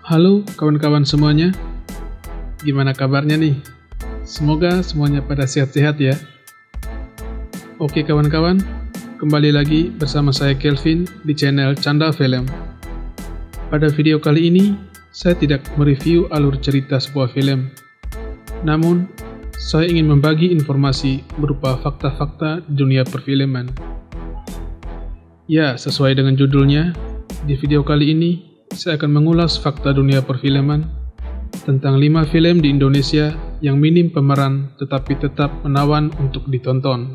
Halo kawan-kawan semuanya, gimana kabarnya nih? Semoga semuanya pada sehat-sehat ya. Oke kawan-kawan, kembali lagi bersama saya Kelvin di channel Canda Film. Pada video kali ini, saya tidak mereview alur cerita sebuah film. Namun, saya ingin membagi informasi berupa fakta-fakta dunia perfilman. Ya, sesuai dengan judulnya, di video kali ini saya akan mengulas fakta dunia perfilman tentang 5 film di Indonesia yang minim pemeran tetapi tetap menawan untuk ditonton.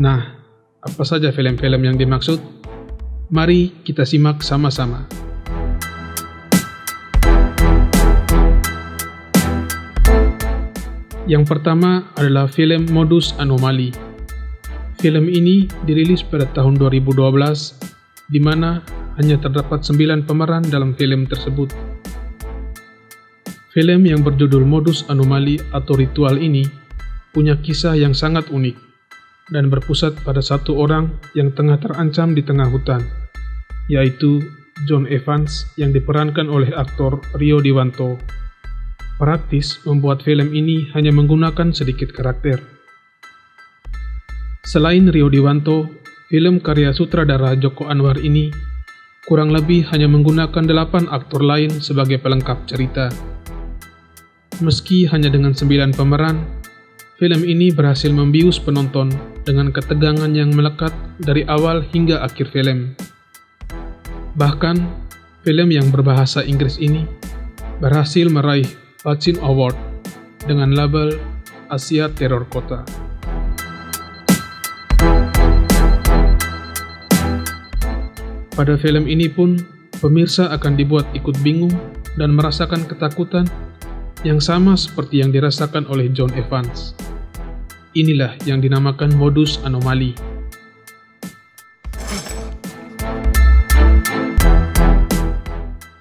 Nah, apa saja film-film yang dimaksud? Mari kita simak sama-sama. Yang pertama adalah film Modus Anomaly. Film ini dirilis pada tahun 2012, di mana hanya terdapat 9 pemeran dalam film tersebut. Film yang berjudul Modus Anomaly atau Ritual ini punya kisah yang sangat unik dan berpusat pada satu orang yang tengah terancam di tengah hutan, yaitu John Evans yang diperankan oleh aktor Rio Dewanto. Praktis membuat film ini hanya menggunakan sedikit karakter. Selain Rio Dewanto, film karya sutradara Joko Anwar ini kurang lebih hanya menggunakan 8 aktor lain sebagai pelengkap cerita. Meski hanya dengan 9 pemeran, film ini berhasil membius penonton dengan ketegangan yang melekat dari awal hingga akhir film. Bahkan, film yang berbahasa Inggris ini berhasil meraih Bacin Award dengan label Asia Terror Kota. Pada film ini pun, pemirsa akan dibuat ikut bingung dan merasakan ketakutan yang sama seperti yang dirasakan oleh John Evans. Inilah yang dinamakan Modus Anomaly.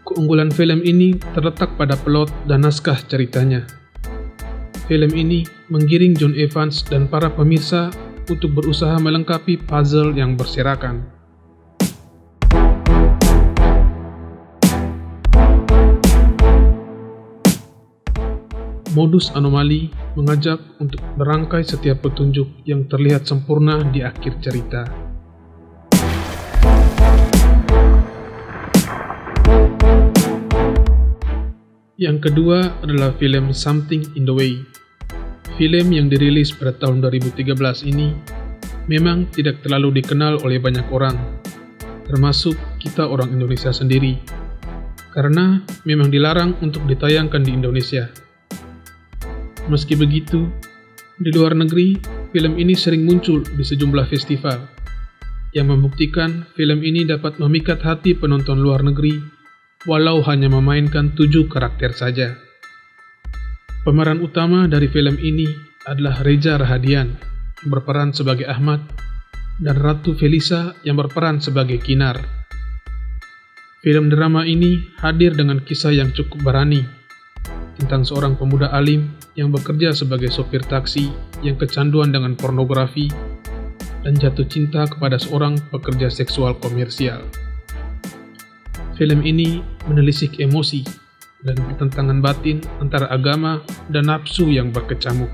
Keunggulan film ini terletak pada plot dan naskah ceritanya. Film ini menggiring John Evans dan para pemirsa untuk berusaha melengkapi puzzle yang berserakan. Modus Anomaly mengajak untuk merangkai setiap petunjuk yang terlihat sempurna di akhir cerita. Yang kedua adalah film Something in the Way. Film yang dirilis pada tahun 2013 ini memang tidak terlalu dikenal oleh banyak orang, termasuk kita orang Indonesia sendiri, karena memang dilarang untuk ditayangkan di Indonesia. Meski begitu, di luar negeri, film ini sering muncul di sejumlah festival, yang membuktikan film ini dapat memikat hati penonton luar negeri, walau hanya memainkan 7 karakter saja. Pemeran utama dari film ini adalah Reza Rahadian, yang berperan sebagai Ahmad, dan Ratu Felisa yang berperan sebagai Kinar. Film drama ini hadir dengan kisah yang cukup berani, tentang seorang pemuda alim yang bekerja sebagai sopir taksi yang kecanduan dengan pornografi dan jatuh cinta kepada seorang pekerja seksual komersial. Film ini menelisik emosi dan pertentangan batin antara agama dan nafsu yang berkecamuk.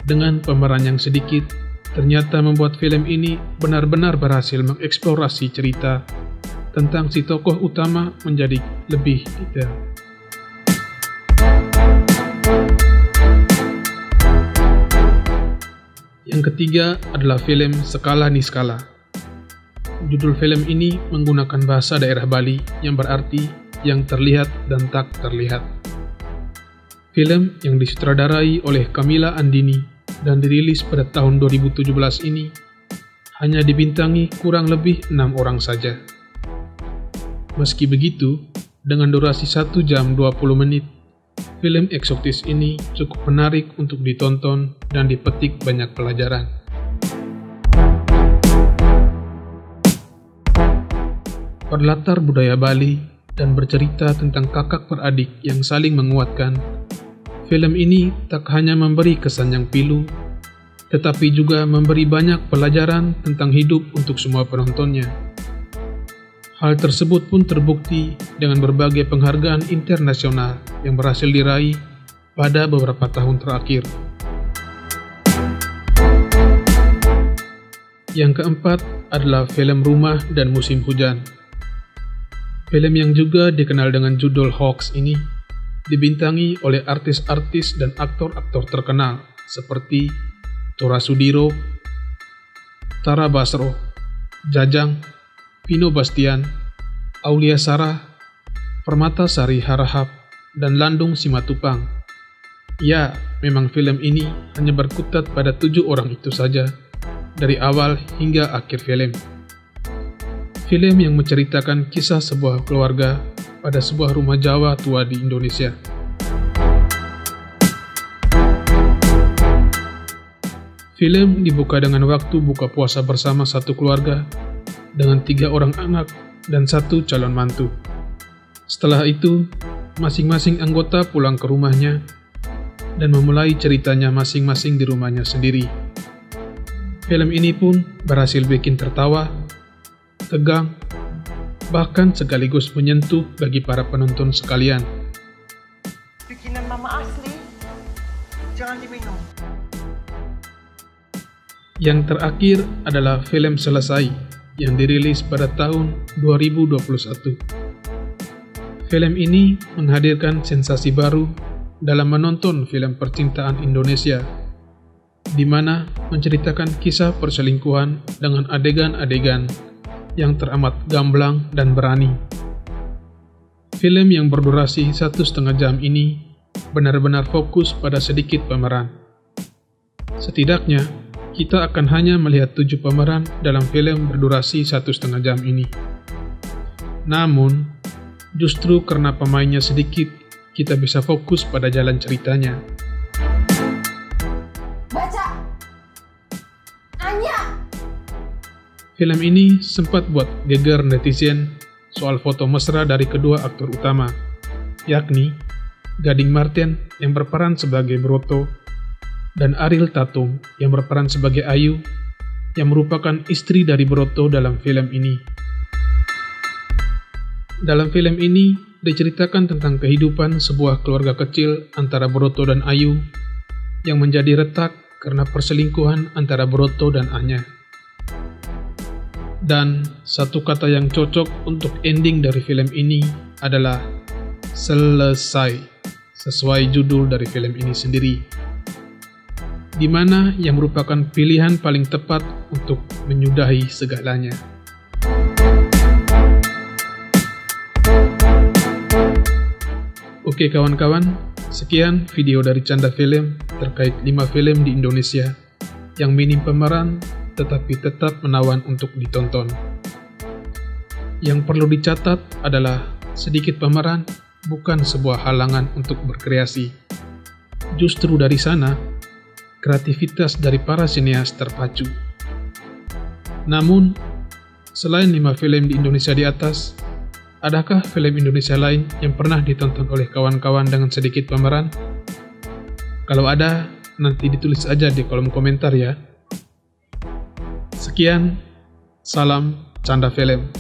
Dengan pemeran yang sedikit, ternyata membuat film ini benar-benar berhasil mengeksplorasi cerita tentang si tokoh utama menjadi lebih detail. Yang ketiga adalah film Skala Niskala. Judul film ini menggunakan bahasa daerah Bali yang berarti yang terlihat dan tak terlihat. Film yang disutradarai oleh Kamila Andini dan dirilis pada tahun 2017 ini hanya dibintangi kurang lebih 6 orang saja. Meski begitu, dengan durasi 1 jam 20 menit, film eksotis ini cukup menarik untuk ditonton dan dipetik banyak pelajaran. Berlatar budaya Bali dan bercerita tentang kakak beradik yang saling menguatkan, film ini tak hanya memberi kesan yang pilu, tetapi juga memberi banyak pelajaran tentang hidup untuk semua penontonnya. Hal tersebut pun terbukti dengan berbagai penghargaan internasional yang berhasil diraih pada beberapa tahun terakhir. Yang keempat adalah film Rumah dan Musim Hujan. Film yang juga dikenal dengan judul Hoax ini dibintangi oleh artis-artis dan aktor-aktor terkenal seperti Tora Sudiro, Tara Basro, Jajang, Vino Bastian, Aulia Sarah, Permata Sari Harahap, dan Landung Simatupang. Ya, memang film ini hanya berkutat pada 7 orang itu saja, dari awal hingga akhir film. Film yang menceritakan kisah sebuah keluarga pada sebuah rumah Jawa tua di Indonesia. Film dibuka dengan waktu buka puasa bersama satu keluarga dengan 3 orang anak dan 1 calon mantu. Setelah itu, masing-masing anggota pulang ke rumahnya dan memulai ceritanya masing-masing di rumahnya sendiri. Film ini pun berhasil bikin tertawa, tegang, bahkan sekaligus menyentuh bagi para penonton sekalian. Bikinan mama asli, jangan diminum. Yang terakhir adalah film Selesai yang dirilis pada tahun 2021. Film ini menghadirkan sensasi baru dalam menonton film percintaan Indonesia, di mana menceritakan kisah perselingkuhan dengan adegan-adegan yang teramat gamblang dan berani. Film yang berdurasi 1,5 jam ini benar-benar fokus pada sedikit pemeran. Setidaknya, kita akan hanya melihat 7 pemeran dalam film berdurasi 1,5 jam ini. Namun, justru karena pemainnya sedikit, kita bisa fokus pada jalan ceritanya. Baca! Anya! Film ini sempat buat geger netizen soal foto mesra dari kedua aktor utama, yakni Gading Marten yang berperan sebagai Broto dan Ariel Tatum yang berperan sebagai Ayu, yang merupakan istri dari Broto dalam film ini. Dalam film ini diceritakan tentang kehidupan sebuah keluarga kecil antara Broto dan Ayu yang menjadi retak karena perselingkuhan antara Broto dan Anya. Dan satu kata yang cocok untuk ending dari film ini adalah selesai, sesuai judul dari film ini sendiri, di mana yang merupakan pilihan paling tepat untuk menyudahi segalanya. Oke kawan-kawan, sekian video dari Canda Film terkait 5 film di Indonesia yang minim pemeran tetapi tetap menawan untuk ditonton. Yang perlu dicatat adalah sedikit pemeran bukan sebuah halangan untuk berkreasi. Justru dari sana, kreativitas dari para sineas terpacu. Namun, selain 5 film di Indonesia di atas, adakah film Indonesia lain yang pernah ditonton oleh kawan-kawan dengan sedikit pemeran? Kalau ada, nanti ditulis aja di kolom komentar ya. Sekian, salam Canda Film.